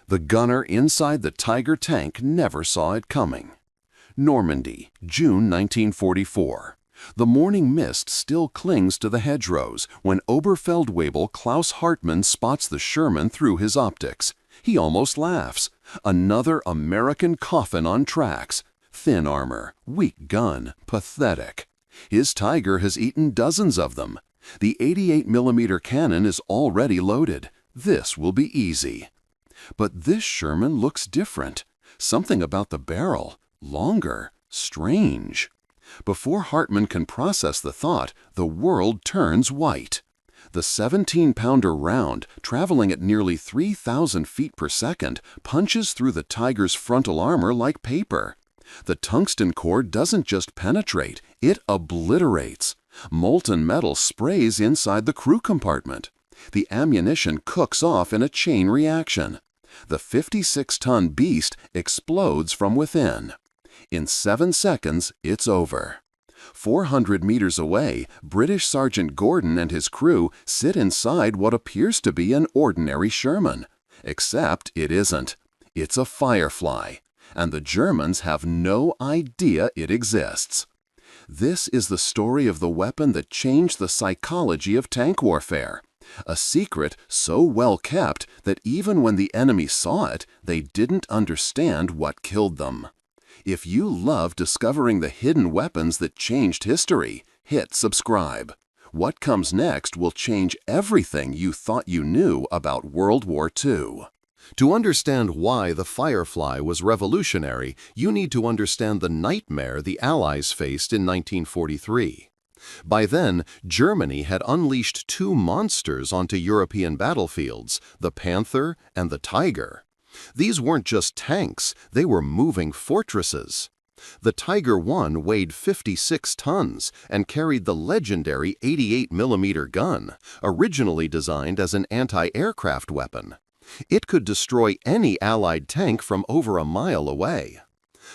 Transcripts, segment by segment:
The gunner inside the Tiger tank never saw it coming. Normandy, June 1944. The morning mist still clings to the hedgerows when Oberfeldwebel Klaus Hartmann spots the Sherman through his optics. He almost laughs. Another American coffin on tracks. Thin armor, weak gun, pathetic. His Tiger has eaten dozens of them. The 88mm cannon is already loaded. This will be easy. But this Sherman looks different. Something about the barrel. Longer. Strange. Before Hartmann can process the thought, the world turns white. The 17-pounder round, traveling at nearly 3,000 feet per second, punches through the Tiger's frontal armor like paper. The tungsten core doesn't just penetrate, it obliterates. Molten metal sprays inside the crew compartment. The ammunition cooks off in a chain reaction. The 56-ton beast explodes from within. In 7 seconds, it's over. 400 meters away, British Sergeant Gordon and his crew sit inside what appears to be an ordinary Sherman. Except it isn't. It's a Firefly, and the Germans have no idea it exists. This is the story of the weapon that changed the psychology of tank warfare. A secret so well kept that even when the enemy saw it, they didn't understand what killed them. If you love discovering the hidden weapons that changed history, hit subscribe. What comes next will change everything you thought you knew about World War II. To understand why the Firefly was revolutionary, you need to understand the nightmare the Allies faced in 1943. By then, Germany had unleashed two monsters onto European battlefields, the Panther and the Tiger. These weren't just tanks, they were moving fortresses. The Tiger I weighed 56 tons and carried the legendary 88mm gun, originally designed as an anti-aircraft weapon. It could destroy any Allied tank from over a mile away.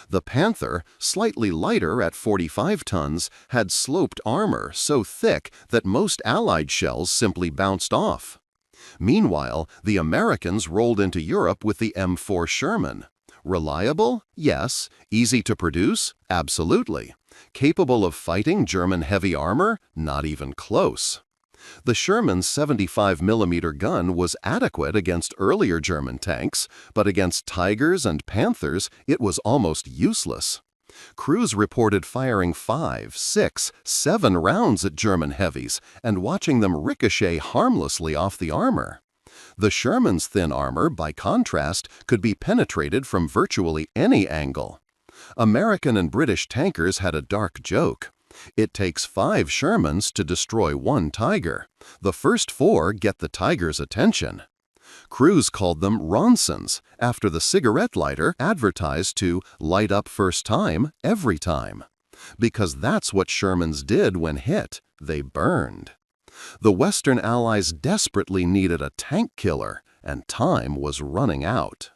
The Panther, slightly lighter at 45 tons, had sloped armor so thick that most Allied shells simply bounced off. Meanwhile, the Americans rolled into Europe with the M4 Sherman. Reliable? Yes. Easy to produce? Absolutely. Capable of fighting German heavy armor? Not even close. The Sherman's 75mm gun was adequate against earlier German tanks, but against Tigers and Panthers it was almost useless. Crews reported firing 5, 6, 7 rounds at German heavies and watching them ricochet harmlessly off the armor. The Sherman's thin armor, by contrast, could be penetrated from virtually any angle. American and British tankers had a dark joke. It takes 5 Shermans to destroy 1 Tiger. The first 4 get the Tiger's attention. Crews called them Ronsons, after the cigarette lighter advertised to light up first time, every time. Because that's what Shermans did when hit. They burned. The Western Allies desperately needed a tank killer, and time was running out.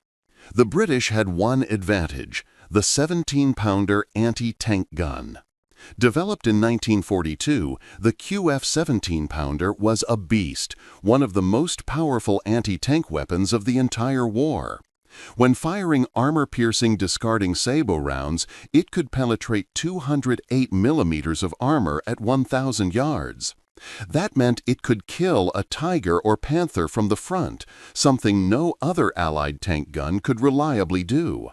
The British had one advantage, the 17-pounder anti-tank gun. Developed in 1942, the QF 17-pounder was a beast, one of the most powerful anti-tank weapons of the entire war. When firing armor-piercing discarding sabot rounds, it could penetrate 208 millimeters of armor at 1,000 yards. That meant it could kill a Tiger or Panther from the front, something no other Allied tank gun could reliably do.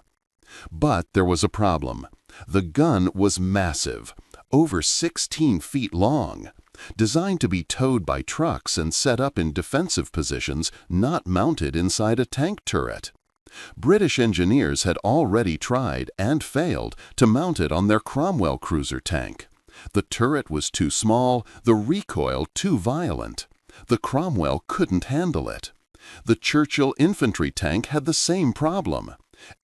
But there was a problem. The gun was massive, over 16 feet long, designed to be towed by trucks and set up in defensive positions, not mounted inside a tank turret. British engineers had already tried and failed to mount it on their Cromwell cruiser tank. The turret was too small, the recoil too violent. The Cromwell couldn't handle it. The Churchill infantry tank had the same problem.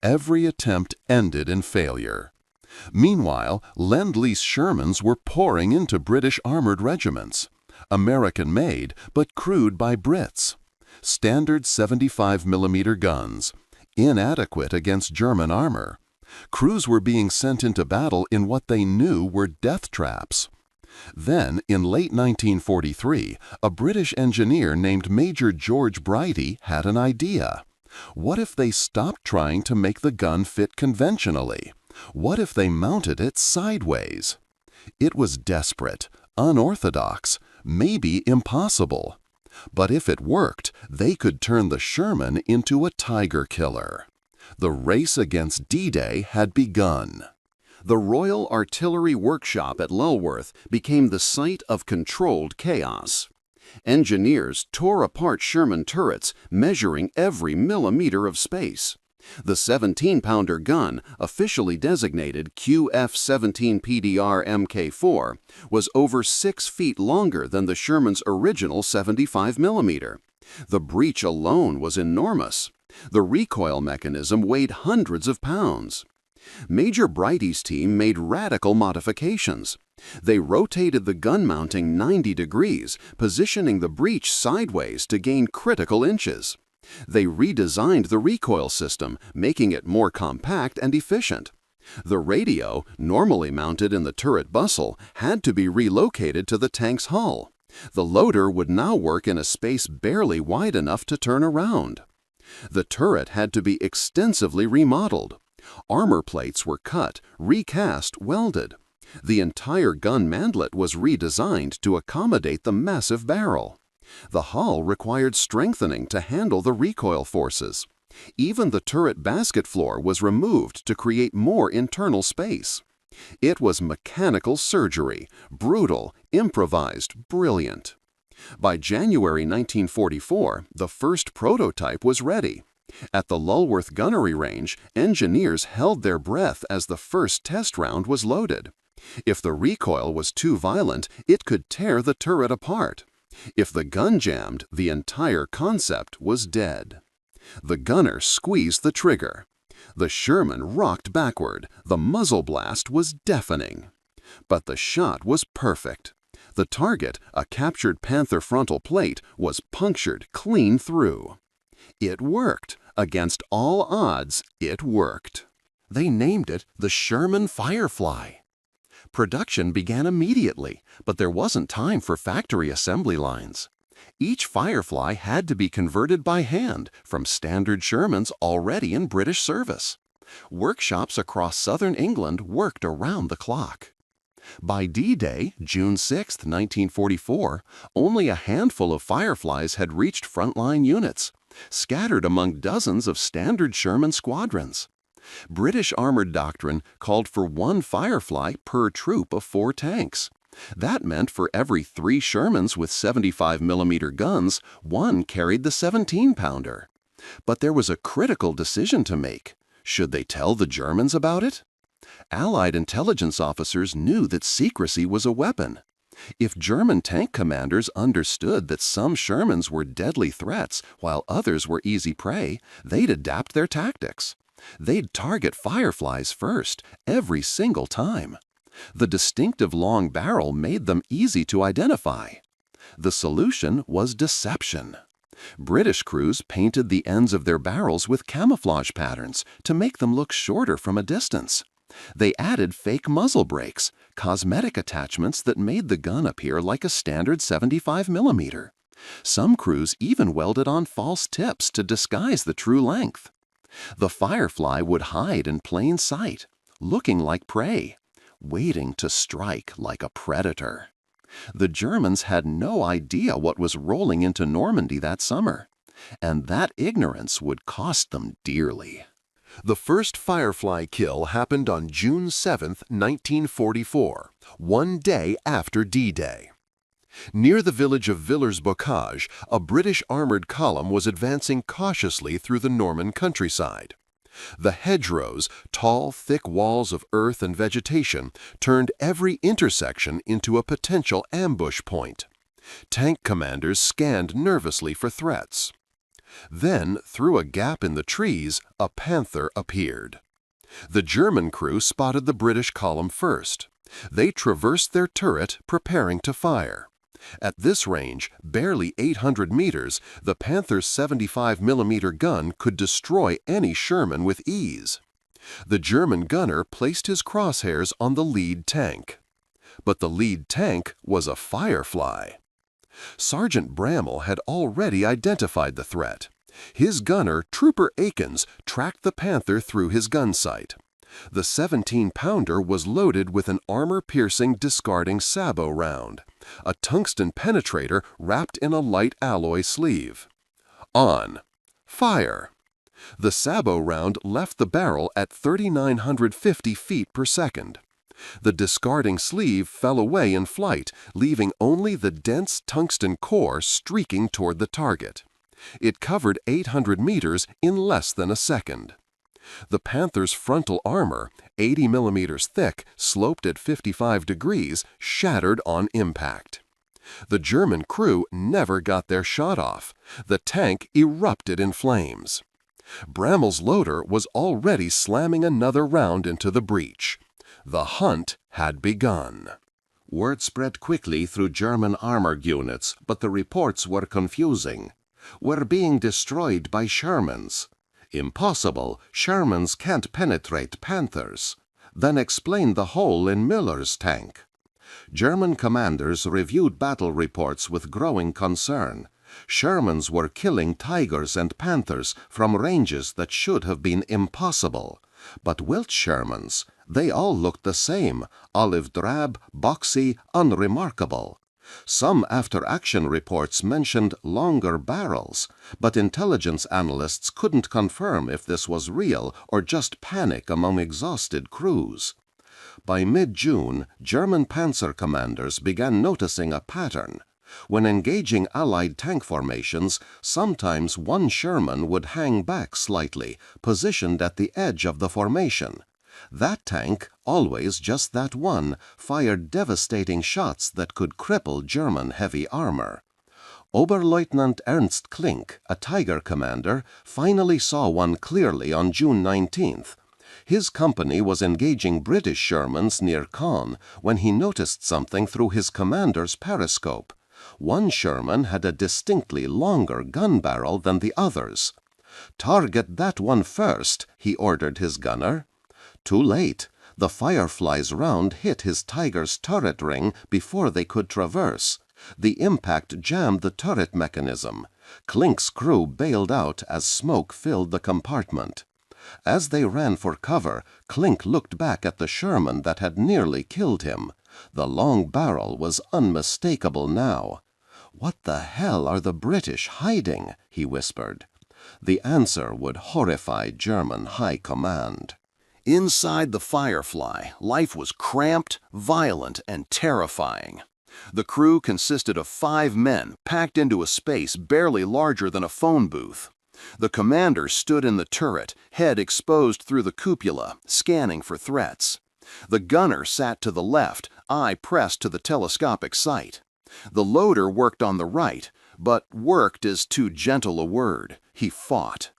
Every attempt ended in failure. Meanwhile, Lend-Lease Shermans were pouring into British armored regiments. American-made, but crewed by Brits. Standard 75mm guns. Inadequate against German armor. Crews were being sent into battle in what they knew were death traps. Then, in late 1943, a British engineer named Major George Brighty had an idea. What if they stopped trying to make the gun fit conventionally? What if they mounted it sideways? It was desperate, unorthodox, maybe impossible. But if it worked, they could turn the Sherman into a tiger killer. The race against D-Day had begun. The Royal Artillery Workshop at Lulworth became the site of controlled chaos. Engineers tore apart Sherman turrets, measuring every millimeter of space. The 17-pounder gun, officially designated QF-17PDR Mk4, was over 6 feet longer than the Sherman's original 75mm. The breech alone was enormous. The recoil mechanism weighed hundreds of pounds. Major Brighty's team made radical modifications. They rotated the gun mounting 90 degrees, positioning the breech sideways to gain critical inches. They redesigned the recoil system, making it more compact and efficient. The radio, normally mounted in the turret bustle, had to be relocated to the tank's hull. The loader would now work in a space barely wide enough to turn around. The turret had to be extensively remodeled. Armor plates were cut, recast, welded. The entire gun mandlet was redesigned to accommodate the massive barrel. The hull required strengthening to handle the recoil forces. Even the turret basket floor was removed to create more internal space. It was mechanical surgery, brutal, improvised, brilliant. By January 1944, the first prototype was ready. At the Lulworth Gunnery Range, engineers held their breath as the first test round was loaded. If the recoil was too violent, it could tear the turret apart. If the gun jammed, the entire concept was dead. The gunner squeezed the trigger. The Sherman rocked backward. The muzzle blast was deafening. But the shot was perfect. The target, a captured Panther frontal plate, was punctured clean through. It worked. Against all odds, it worked. They named it the Sherman Firefly. Production began immediately, but there wasn't time for factory assembly lines. Each Firefly had to be converted by hand from standard Shermans already in British service. Workshops across southern England worked around the clock. By D-Day, June 6, 1944, only a handful of Fireflies had reached frontline units, scattered among dozens of standard Sherman squadrons. British armored doctrine called for 1 Firefly per troop of 4 tanks. That meant for every 3 Shermans with 75mm guns, 1 carried the 17-pounder. But there was a critical decision to make. Should they tell the Germans about it? Allied intelligence officers knew that secrecy was a weapon. If German tank commanders understood that some Shermans were deadly threats while others were easy prey, they'd adapt their tactics. They'd target Fireflies first, every single time. The distinctive long barrel made them easy to identify. The solution was deception. British crews painted the ends of their barrels with camouflage patterns to make them look shorter from a distance. They added fake muzzle brakes, cosmetic attachments that made the gun appear like a standard 75mm. Some crews even welded on false tips to disguise the true length. The Firefly would hide in plain sight, looking like prey, waiting to strike like a predator. The Germans had no idea what was rolling into Normandy that summer, and that ignorance would cost them dearly. The first Firefly kill happened on June 7, 1944, 1 day after D-Day. Near the village of Villers-Bocage, a British armored column was advancing cautiously through the Norman countryside. The hedgerows, tall, thick walls of earth and vegetation, turned every intersection into a potential ambush point. Tank commanders scanned nervously for threats. Then, through a gap in the trees, a Panther appeared. The German crew spotted the British column first. They traversed their turret, preparing to fire. At this range, barely 800 meters, the Panther's 75mm gun could destroy any Sherman with ease. The German gunner placed his crosshairs on the lead tank. But the lead tank was a Firefly. Sergeant Bramall had already identified the threat. His gunner, Trooper Akins, tracked the Panther through his gun sight. The 17-pounder was loaded with an armor-piercing discarding sabot round, a tungsten penetrator wrapped in a light alloy sleeve. On. Fire. The sabot round left the barrel at 3,950 feet per second. The discarding sleeve fell away in flight, leaving only the dense tungsten core streaking toward the target. It covered 800 meters in less than a second. The Panther's frontal armor, 80 millimeters thick, sloped at 55 degrees, shattered on impact. The German crew never got their shot off. The tank erupted in flames. Brammel's loader was already slamming another round into the breech. The hunt had begun. Word spread quickly through German armor units, but the reports were confusing. We're being destroyed by Shermans. Impossible, Shermans can't penetrate Panthers. Then explain the hole in Miller's tank. German commanders reviewed battle reports with growing concern. Shermans were killing Tigers and Panthers from ranges that should have been impossible. But Welch Shermans, they all looked the same, olive drab, boxy, unremarkable. Some after-action reports mentioned longer barrels, but intelligence analysts couldn't confirm if this was real or just panic among exhausted crews. By mid-June, German panzer commanders began noticing a pattern. When engaging Allied tank formations, sometimes one Sherman would hang back slightly, positioned at the edge of the formation. That tank, always just that one, fired devastating shots that could cripple German heavy armor. Oberleutnant Ernst Klink, a Tiger commander, finally saw one clearly on June 19th. His company was engaging British Shermans near Caen when he noticed something through his commander's periscope. One Sherman had a distinctly longer gun barrel than the others. "Target that one first," he ordered his gunner. Too late. The Firefly's round hit his Tiger's turret ring before they could traverse. The impact jammed the turret mechanism. Klink's crew bailed out as smoke filled the compartment. As they ran for cover, Klink looked back at the Sherman that had nearly killed him. The long barrel was unmistakable now. "What the hell are the British hiding?" he whispered. The answer would horrify German high command. Inside the Firefly, life was cramped, violent, and terrifying. The crew consisted of 5 men packed into a space barely larger than a phone booth. The commander stood in the turret, head exposed through the cupola, scanning for threats. The gunner sat to the left, eye pressed to the telescopic sight. The loader worked on the right, but worked is too gentle a word. He fought.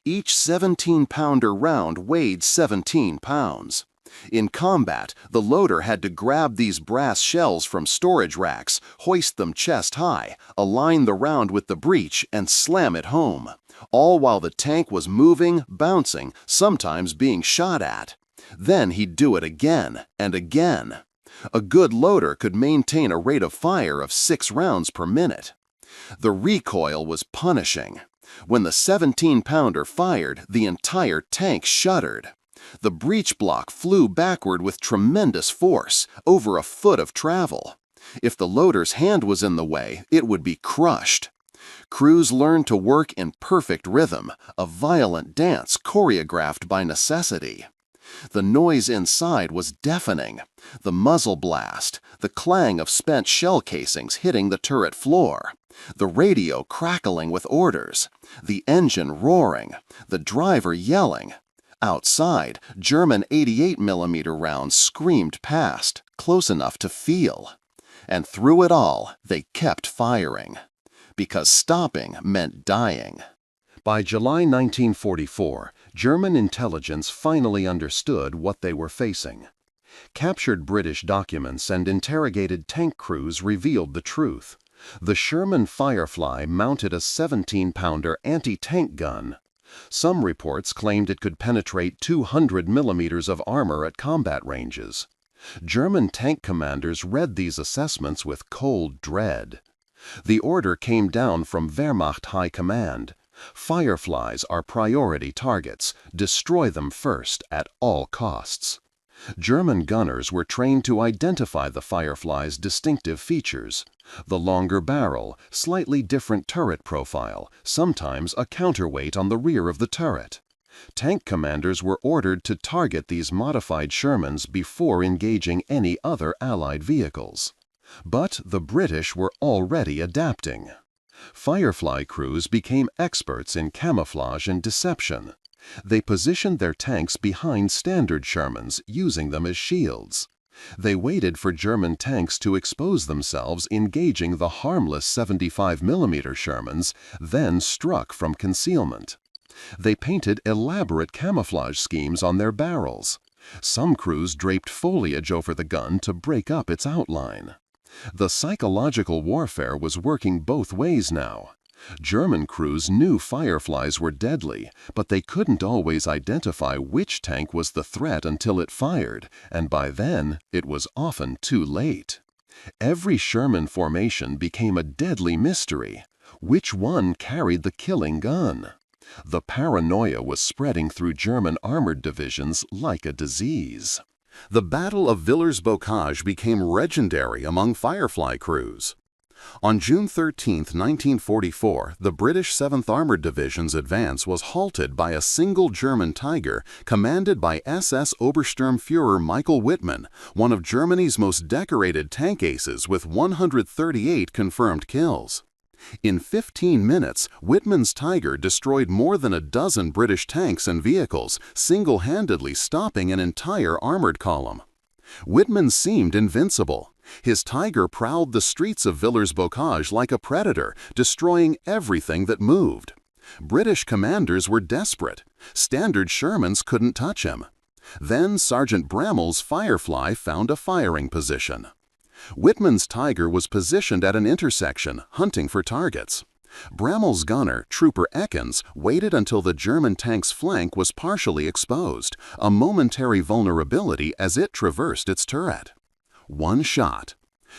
Each 17-pounder round weighed 17 pounds. In combat, the loader had to grab these brass shells from storage racks, hoist them chest high, align the round with the breech, and slam it home, all while the tank was moving, bouncing, sometimes being shot at. Then he'd do it again and again. A good loader could maintain a rate of fire of 6 rounds per minute. The recoil was punishing. When the 17-pounder fired, the entire tank shuddered. The breech block flew backward with tremendous force, over a foot of travel. If the loader's hand was in the way, it would be crushed. Crews learned to work in perfect rhythm, a violent dance choreographed by necessity. The noise inside was deafening. The muzzle blast, the clang of spent shell casings hitting the turret floor, the radio crackling with orders, the engine roaring, the driver yelling. Outside, German 88mm rounds screamed past, close enough to feel. And through it all, they kept firing. Because stopping meant dying. By July 1944, German intelligence finally understood what they were facing. Captured British documents and interrogated tank crews revealed the truth. The Sherman Firefly mounted a 17-pounder anti-tank gun. Some reports claimed it could penetrate 200 millimeters of armor at combat ranges. German tank commanders read these assessments with cold dread. The order came down from Wehrmacht High Command. Fireflies are priority targets. Destroy them first at all costs. German gunners were trained to identify the Firefly's distinctive features: the longer barrel, slightly different turret profile, sometimes a counterweight on the rear of the turret. Tank commanders were ordered to target these modified Shermans before engaging any other Allied vehicles. But the British were already adapting. Firefly crews became experts in camouflage and deception. They positioned their tanks behind standard Shermans, using them as shields. They waited for German tanks to expose themselves, engaging the harmless 75mm Shermans, then struck from concealment. They painted elaborate camouflage schemes on their barrels. Some crews draped foliage over the gun to break up its outline. The psychological warfare was working both ways now. German crews knew Fireflies were deadly, but they couldn't always identify which tank was the threat until it fired, and by then it was often too late. Every Sherman formation became a deadly mystery. Which one carried the killing gun? The paranoia was spreading through German armored divisions like a disease. The Battle of Villers-Bocage became legendary among Firefly crews. On June 13, 1944, the British 7th Armored Division's advance was halted by a single German Tiger commanded by SS Obersturmführer Michael Wittmann, one of Germany's most decorated tank aces with 138 confirmed kills. In 15 minutes, Wittmann's Tiger destroyed more than a dozen British tanks and vehicles, single-handedly stopping an entire armored column. Wittmann seemed invincible. His Tiger prowled the streets of Villers-Bocage like a predator, destroying everything that moved. British commanders were desperate. Standard Shermans couldn't touch him. Then Sergeant Brammel's Firefly found a firing position. Wittmann's Tiger was positioned at an intersection, hunting for targets. Brammel's gunner, Trooper Ekins, waited until the German tank's flank was partially exposed, a momentary vulnerability as it traversed its turret. One shot.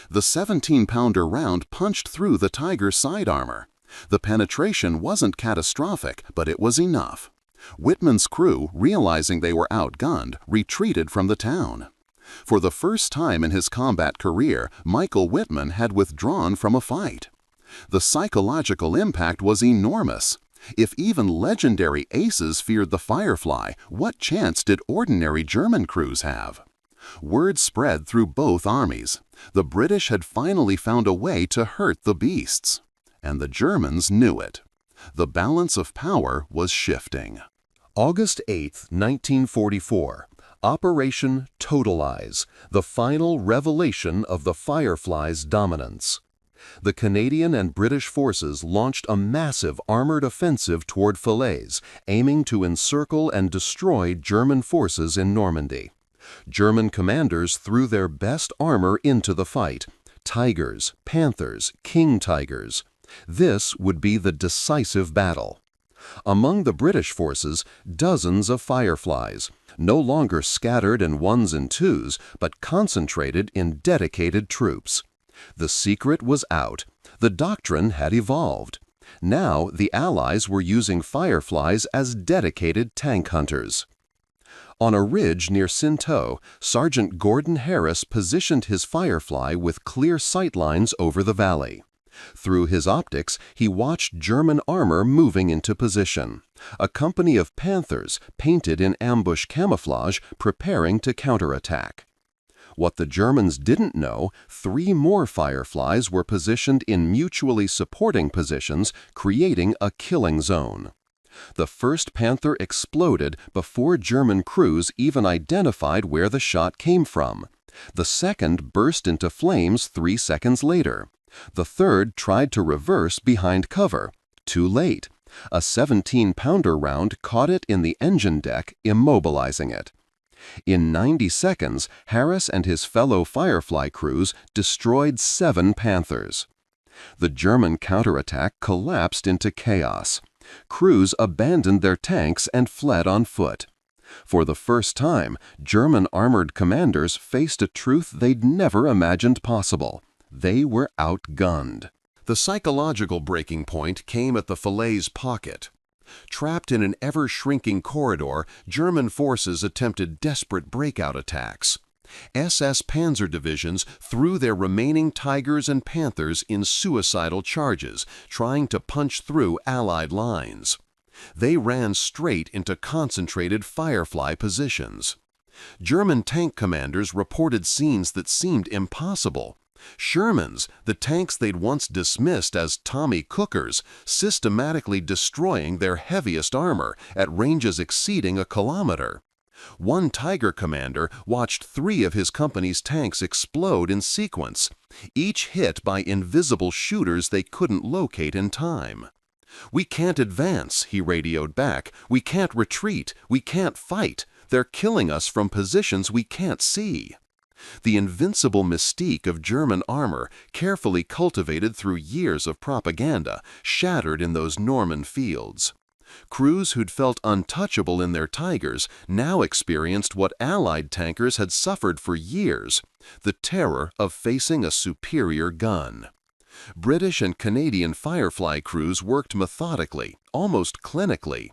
The 17-pounder round punched through the Tiger's side armor. The penetration wasn't catastrophic, but it was enough. Wittmann's crew, realizing they were outgunned, retreated from the town. For the first time in his combat career, Michael Wittmann had withdrawn from a fight. The psychological impact was enormous. If even legendary aces feared the Firefly, what chance did ordinary German crews have? Word spread through both armies. The British had finally found a way to hurt the beasts. And the Germans knew it. The balance of power was shifting. August 8, 1944. Operation Totalize, the final revelation of the Firefly's dominance. The Canadian and British forces launched a massive armored offensive toward Falaise, aiming to encircle and destroy German forces in Normandy. German commanders threw their best armor into the fight: Tigers, Panthers, King Tigers. This would be the decisive battle. Among the British forces, dozens of Fireflies, no longer scattered in ones and twos, but concentrated in dedicated troops. The secret was out. The doctrine had evolved. Now the Allies were using Fireflies as dedicated tank hunters. On a ridge near Sinto, Sergeant Gordon Harris positioned his Firefly with clear sightlines over the valley. Through his optics, he watched German armor moving into position. A company of Panthers, painted in ambush camouflage, preparing to counterattack. What the Germans didn't know, 3 more Fireflies were positioned in mutually supporting positions, creating a killing zone. The first Panther exploded before German crews even identified where the shot came from. The second burst into flames 3 seconds later. The third tried to reverse behind cover. Too late. A 17-pounder round caught it in the engine deck, immobilizing it. In 90 seconds, Harris and his fellow Firefly crews destroyed 7 Panthers. The German counterattack collapsed into chaos. Crews abandoned their tanks and fled on foot. For the first time, German armored commanders faced a truth they'd never imagined possible. They were outgunned. The psychological breaking point came at the Falaise pocket. Trapped in an ever-shrinking corridor, German forces attempted desperate breakout attacks. SS Panzer divisions threw their remaining Tigers and Panthers in suicidal charges, trying to punch through Allied lines. They ran straight into concentrated Firefly positions. German tank commanders reported scenes that seemed impossible. Shermans, the tanks they'd once dismissed as Tommy Cookers, systematically destroying their heaviest armor at ranges exceeding a kilometer. One Tiger commander watched 3 of his company's tanks explode in sequence, each hit by invisible shooters they couldn't locate in time. "We can't advance," he radioed back. "We can't retreat. We can't fight. They're killing us from positions we can't see." The invincible mystique of German armor, carefully cultivated through years of propaganda, shattered in those Norman fields. Crews who'd felt untouchable in their Tigers now experienced what Allied tankers had suffered for years: the terror of facing a superior gun. British and Canadian Firefly crews worked methodically, almost clinically.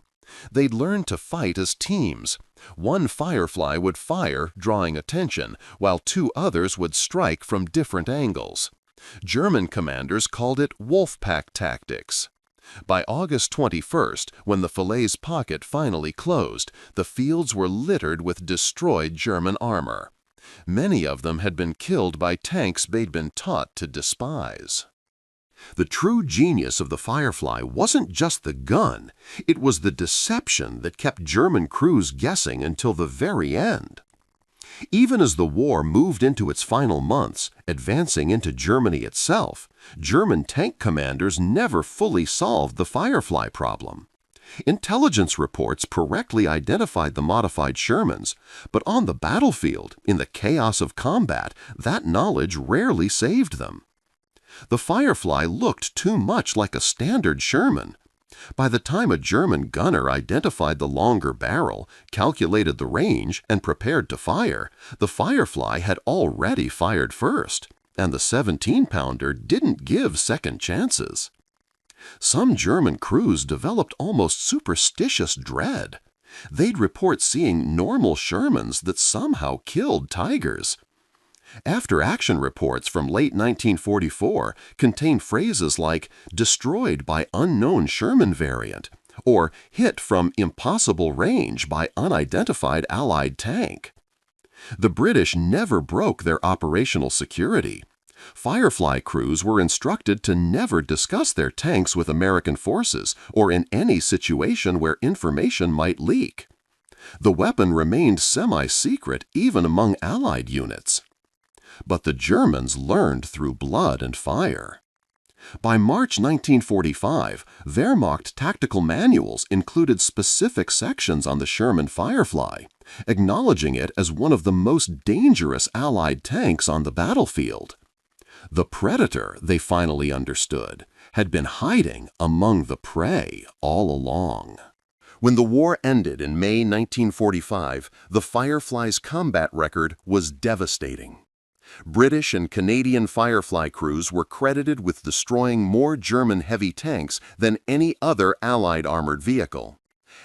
They'd learned to fight as teams. One Firefly would fire, drawing attention, while 2 others would strike from different angles. German commanders called it Wolfpack tactics. By August 21st, when the Falaise pocket finally closed, the fields were littered with destroyed German armor. Many of them had been killed by tanks they'd been taught to despise. The true genius of the Firefly wasn't just the gun, it was the deception that kept German crews guessing until the very end. Even as the war moved into its final months, advancing into Germany itself, German tank commanders never fully solved the Firefly problem. Intelligence reports correctly identified the modified Shermans, but on the battlefield, in the chaos of combat, that knowledge rarely saved them. The Firefly looked too much like a standard Sherman. By the time a German gunner identified the longer barrel, calculated the range, and prepared to fire, the Firefly had already fired first, and the 17-pounder didn't give second chances. Some German crews developed almost superstitious dread. They'd report seeing normal Shermans that somehow killed Tigers. After-action reports from late 1944 contain phrases like "destroyed by unknown Sherman variant" or "hit from impossible range by unidentified Allied tank." The British never broke their operational security. Firefly crews were instructed to never discuss their tanks with American forces or in any situation where information might leak. The weapon remained semi-secret even among Allied units. But the Germans learned through blood and fire. By March 1945, Wehrmacht tactical manuals included specific sections on the Sherman Firefly, acknowledging it as one of the most dangerous Allied tanks on the battlefield. The predator, they finally understood, had been hiding among the prey all along. When the war ended in May 1945, the Firefly's combat record was devastating. British and Canadian Firefly crews were credited with destroying more German heavy tanks than any other Allied armored vehicle.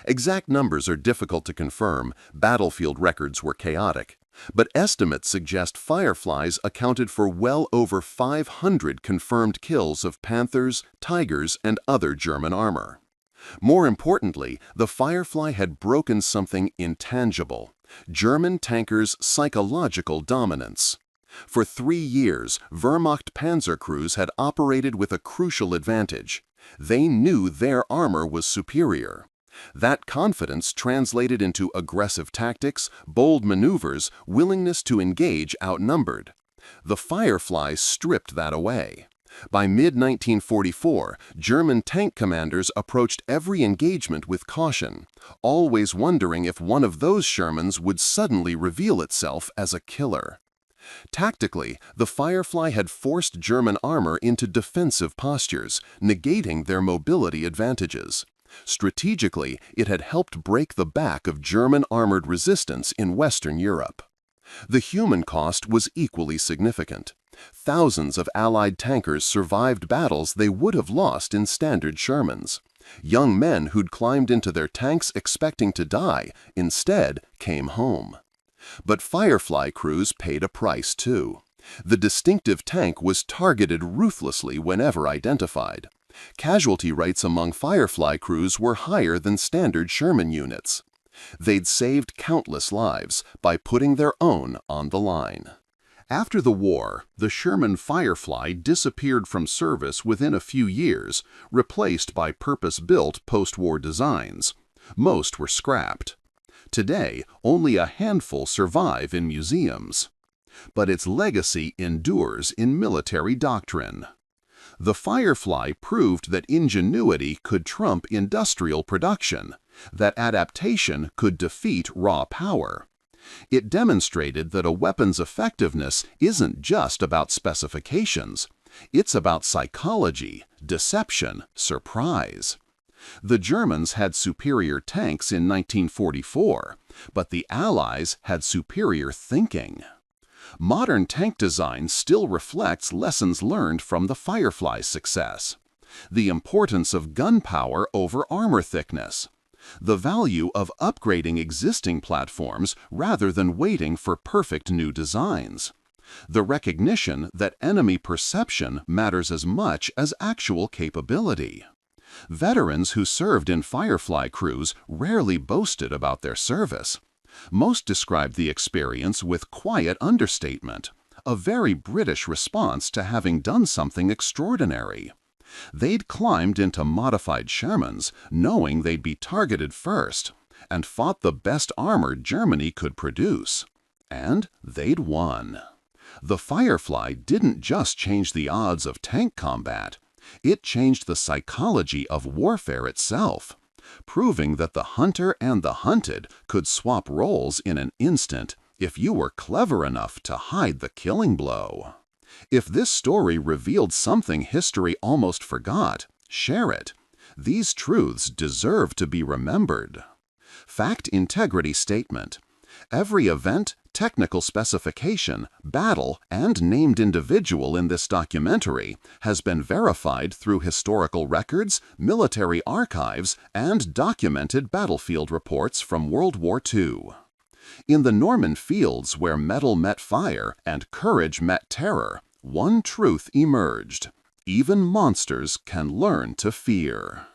Exact numbers are difficult to confirm, battlefield records were chaotic, but estimates suggest Fireflies accounted for well over 500 confirmed kills of Panthers, Tigers, and other German armor. More importantly, the Firefly had broken something intangible: German tankers' psychological dominance. For 3 years, Wehrmacht panzer crews had operated with a crucial advantage. They knew their armor was superior. That confidence translated into aggressive tactics, bold maneuvers, willingness to engage outnumbered. The Firefly stripped that away. By mid-1944, German tank commanders approached every engagement with caution, always wondering if one of those Shermans would suddenly reveal itself as a killer. Tactically, the Firefly had forced German armor into defensive postures, negating their mobility advantages. Strategically, it had helped break the back of German armored resistance in Western Europe. The human cost was equally significant. Thousands of Allied tankers survived battles they would have lost in standard Shermans. Young men who'd climbed into their tanks expecting to die instead came home. But Firefly crews paid a price too. The distinctive tank was targeted ruthlessly whenever identified. Casualty rates among Firefly crews were higher than standard Sherman units. They'd saved countless lives by putting their own on the line. After the war, the Sherman Firefly disappeared from service within a few years, replaced by purpose-built post-war designs. Most were scrapped. Today, only a handful survive in museums. But its legacy endures in military doctrine. The Firefly proved that ingenuity could trump industrial production, that adaptation could defeat raw power. It demonstrated that a weapon's effectiveness isn't just about specifications. It's about psychology, deception, surprise. The Germans had superior tanks in 1944, but the Allies had superior thinking. Modern tank design still reflects lessons learned from the Firefly's success. The importance of gunpowder over armor thickness. The value of upgrading existing platforms rather than waiting for perfect new designs. The recognition that enemy perception matters as much as actual capability. Veterans who served in Firefly crews rarely boasted about their service. Most described the experience with quiet understatement, a very British response to having done something extraordinary. They'd climbed into modified Shermans, knowing they'd be targeted first, and fought the best armor Germany could produce. And they'd won. The Firefly didn't just change the odds of tank combat, it changed the psychology of warfare itself, proving that the hunter and the hunted could swap roles in an instant if you were clever enough to hide the killing blow. If this story revealed something history almost forgot, share it. These truths deserve to be remembered. Fact integrity statement. Every event, technical specification, battle, and named individual in this documentary has been verified through historical records, military archives, and documented battlefield reports from World War II. In the Norman fields where metal met fire and courage met terror, one truth emerged: even monsters can learn to fear.